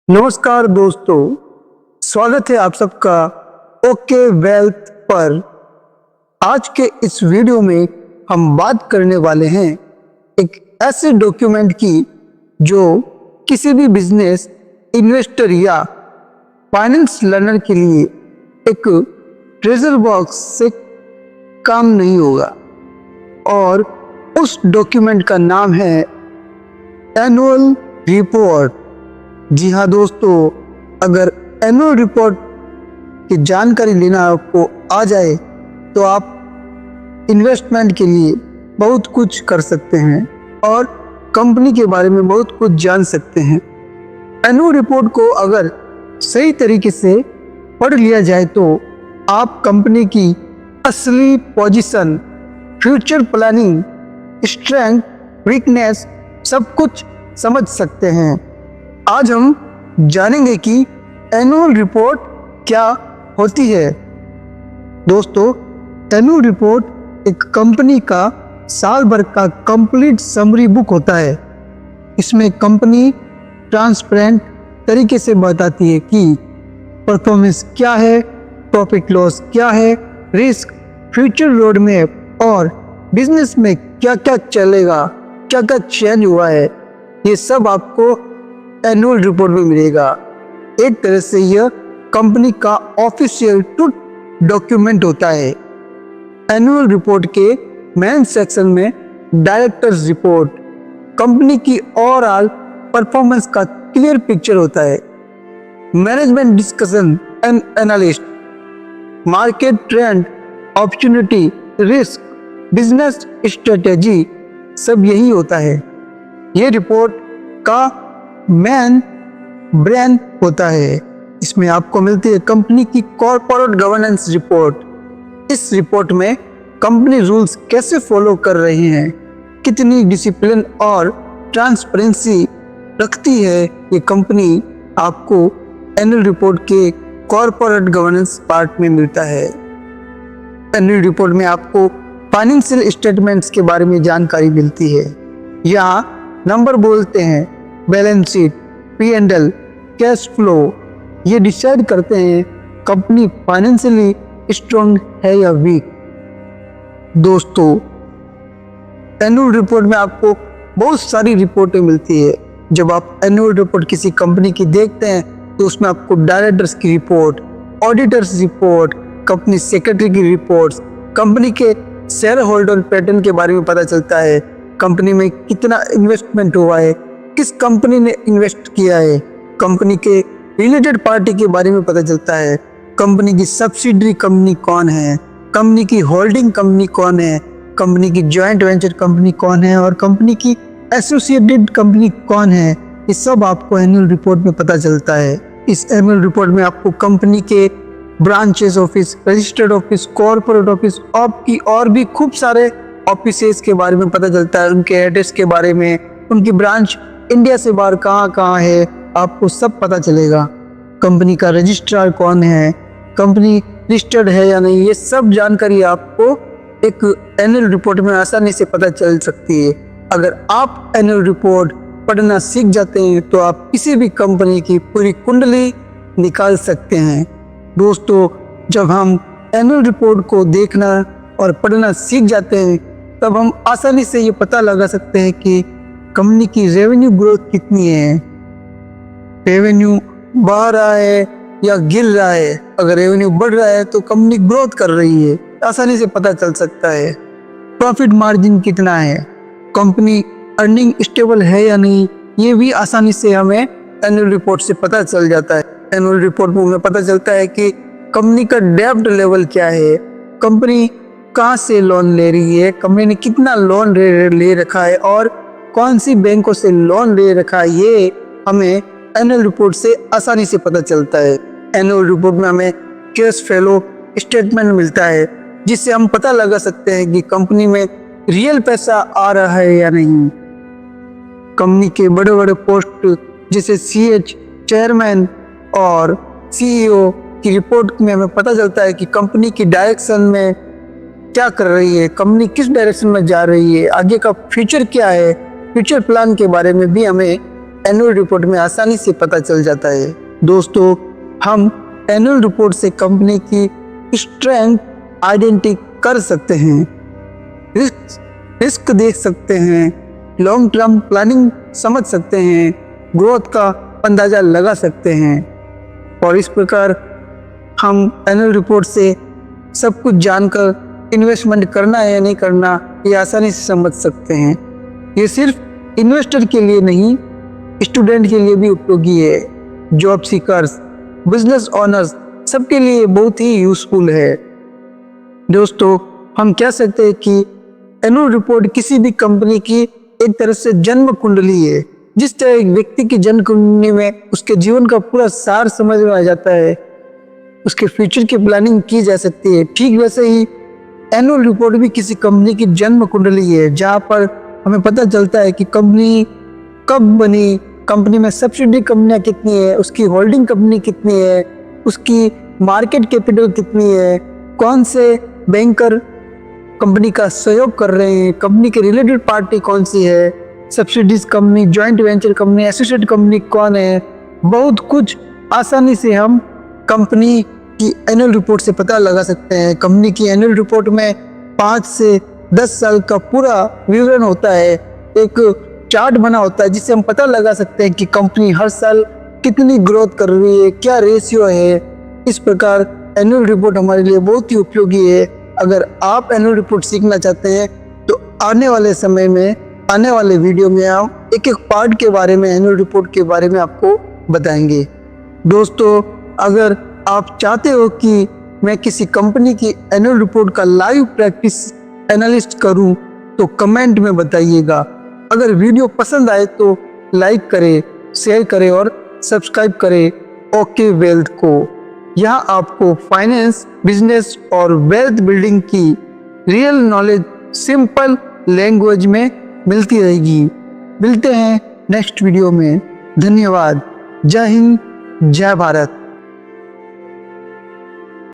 नमस्कार दोस्तों, स्वागत है आप सबका ओके वेल्थ पर। आज के इस वीडियो में हम बात करने वाले हैं एक ऐसे डॉक्यूमेंट की जो किसी भी बिजनेस इन्वेस्टर या फाइनेंस लर्नर के लिए एक ट्रेजर बॉक्स से काम नहीं होगा, और उस डॉक्यूमेंट का नाम है एनुअल रिपोर्ट। जी हाँ दोस्तों, अगर एनुअल रिपोर्ट की जानकारी लेना आपको आ जाए तो आप इन्वेस्टमेंट के लिए बहुत कुछ कर सकते हैं और कंपनी के बारे में बहुत कुछ जान सकते हैं। एनुअल रिपोर्ट को अगर सही तरीके से पढ़ लिया जाए तो आप कंपनी की असली position, future planning, strength, weakness सब कुछ समझ सकते हैं। आज हम जानेंगे कि एनुअल रिपोर्ट क्या होती है। दोस्तों, एनुअल रिपोर्ट एक कंपनी का साल भर का कंप्लीट समरी बुक होता है। इसमें कंपनी ट्रांसपेरेंट तरीके से बताती है कि परफॉर्मेंस क्या है, प्रॉफिट लॉस क्या है, रिस्क, फ्यूचर रोड मैप और बिजनेस में क्या क्या चलेगा, क्या क्या चेंज हुआ है, ये सब आपको एनुअल रिपोर्ट में मिलेगा। एक तरह से यह कंपनी का ऑफिशियल ट्रूथ डॉक्यूमेंट होता है। एनुअल रिपोर्ट के मेन सेक्शन में डायरेक्टर्स रिपोर्ट, कंपनी की ओवरऑल परफॉर्मेंस का क्लियर पिक्चर होता है। Management discussion and analyst, market trend, opportunity, risk, business strategy सब यही होता है। ये रिपोर्ट का मेन ब्रेन होता है। इसमें आपको मिलती है कंपनी की कॉर्पोरेट गवर्नेंस रिपोर्ट। इस रिपोर्ट में कंपनी रूल्स कैसे फॉलो कर रही हैं, कितनी डिसिप्लिन और ट्रांसपेरेंसी रखती है, ये कंपनी आपको एनुअल रिपोर्ट के कॉर्पोरेट गवर्नेंस पार्ट में मिलता है। एनुअल रिपोर्ट में आपको फाइनेंशियल स्टेटमेंट्स के बारे में जानकारी मिलती है। यहाँ नंबर बोलते हैं, balance sheet, P&L, cash flow, ये डिसाइड करते हैं कंपनी फाइनेंशियली स्ट्रॉन्ग है या वीक। दोस्तों, एनुअल रिपोर्ट में आपको बहुत सारी रिपोर्टें मिलती है। जब आप एनुअल रिपोर्ट किसी कंपनी की देखते हैं तो उसमें आपको डायरेक्टर्स की report, auditors report, company secretary की रिपोर्ट्स, कंपनी के शेयर होल्डर पैटर्न के बारे में पता चलता है, कंपनी में कितना इन्वेस्टमेंट हुआ है, किस कंपनी ने इन्वेस्ट किया है, कंपनी के रिलेटेड पार्टी के बारे में पता चलता है, कंपनी की सब्सिडरी कंपनी कौन है, कंपनी की होल्डिंग कंपनी कौन है, कंपनी की जॉइंट वेंचर कंपनी कौन है और कंपनी की एसोसिएटेड कंपनी कौन है। ये सब आपको एनुअल रिपोर्ट में पता चलता है। इस एनुअल रिपोर्ट में आपको कंपनी के branches office, registered office, corporate office, आपकी और भी खूब सारे ऑफिसेस के बारे में पता चलता है, उनके एड्रेस के बारे में, उनकी ब्रांच इंडिया से बाहर कहाँ कहाँ है, आपको सब पता चलेगा। कंपनी का रजिस्ट्रार कौन है, कंपनी रजिस्टर्ड है या नहीं, ये सब जानकारी आपको एक एनुअल रिपोर्ट में आसानी से पता चल सकती है। अगर आप एनुअल रिपोर्ट पढ़ना सीख जाते हैं तो आप किसी भी कंपनी की पूरी कुंडली निकाल सकते हैं। दोस्तों, जब हम एनुअल रिपोर्ट को देखना और पढ़ना सीख जाते हैं तब हम आसानी से ये पता लगा सकते हैं कि कंपनी की रेवेन्यू ग्रोथ कितनी है, रेवेन्यू बढ़ रहा है या गिर रहा है। अगर रेवेन्यू बढ़ रहा है तो कंपनी ग्रोथ कर रही है, आसानी से पता चल सकता है। प्रॉफिट मार्जिन कितना है, कंपनी अर्निंग स्टेबल है या नहीं, ये भी आसानी से हमें एनुअल रिपोर्ट से पता चल जाता है। एनुअल रिपोर्ट में हमें पता चलता है कि कंपनी का डेब्ट लेवल क्या है, कंपनी कहाँ से लोन ले रही है, कंपनी ने कितना लोन ले रखा है और कौन सी बैंकों से लोन ले रखा है, ये हमें एनुअल रिपोर्ट से आसानी से पता चलता है। एनुअल रिपोर्ट में हमें कैश फ्लो स्टेटमेंट मिलता है जिससे हम पता लगा सकते हैं कि कंपनी में रियल पैसा आ रहा है या नहीं। कंपनी के बड़े बड़े पोस्ट जैसे CH, चेयरमैन और CEO की रिपोर्ट में हमें पता चलता है कि कंपनी की डायरेक्शन में क्या कर रही है, कंपनी किस डायरेक्शन में जा रही है, आगे का फ्यूचर क्या है, फ्यूचर प्लान के बारे में भी हमें एनुअल रिपोर्ट में आसानी से पता चल जाता है। दोस्तों, हम एनुअल रिपोर्ट से कंपनी की स्ट्रेंथ आइडेंटिफाई कर सकते हैं, रिस्क देख सकते हैं, लॉन्ग टर्म प्लानिंग समझ सकते हैं, ग्रोथ का अंदाजा लगा सकते हैं और इस प्रकार हम एनुअल रिपोर्ट से सब कुछ जानकर इन्वेस्टमेंट करना है या नहीं करना ये आसानी से समझ सकते हैं। ये सिर्फ इन्वेस्टर के लिए नहीं, स्टूडेंट के लिए भी उपयोगी है। जॉब सीकर्स, बिजनेस ओनर्स, सबके लिए बहुत ही यूजफुल है। दोस्तों, हम कह सकते हैं कि एनुअल रिपोर्ट किसी भी कंपनी की एक तरह से जन्म कुंडली है। जिस तरह एक व्यक्ति की जन्म कुंडली में उसके जीवन का पूरा सार समझ में आ जाता है, उसके फ्यूचर की प्लानिंग की जा सकती है, ठीक वैसे ही एनुअल रिपोर्ट भी किसी कंपनी की जन्म कुंडली है, जहाँ पर हमें पता चलता है कि कंपनी कब बनी, कंपनी में सब्सिडी कंपनियां कितनी है, उसकी होल्डिंग कंपनी कितनी है, उसकी मार्केट कैपिटल कितनी है, कौन से बैंकर कंपनी का सहयोग कर रहे हैं, कंपनी के रिलेटेड पार्टी कौन सी है, subsidies company, joint venture company, associate company कौन है। बहुत कुछ आसानी से हम कंपनी की एनुअल रिपोर्ट से पता लगा सकते हैं। कंपनी की एनुअल रिपोर्ट में 5 से 10 साल का पूरा विवरण होता है, एक चार्ट बना होता है जिससे हम पता लगा सकते हैं कि कंपनी हर साल कितनी ग्रोथ कर रही है, क्या रेशियो है। इस प्रकार एनुअल रिपोर्ट हमारे लिए बहुत ही उपयोगी है। अगर आप एनुअल रिपोर्ट सीखना चाहते हैं तो आने वाले समय में, आने वाले वीडियो में हम एक एक पार्ट के बारे में, एनुअल रिपोर्ट के बारे में आपको बताएंगे। दोस्तों, अगर आप चाहते हो कि मैं किसी कंपनी की एनुअल रिपोर्ट का लाइव प्रैक्टिस एनालिस्ट करूं तो कमेंट में बताइएगा। अगर वीडियो पसंद आए तो लाइक करें, शेयर करें और सब्सक्राइब करें ओके वेल्थ को। यहाँ आपको फाइनेंस, बिजनेस और वेल्थ बिल्डिंग की रियल नॉलेज सिंपल लैंग्वेज में मिलती रहेगी। मिलते हैं नेक्स्ट वीडियो में। धन्यवाद। जय हिंद, जय भारत।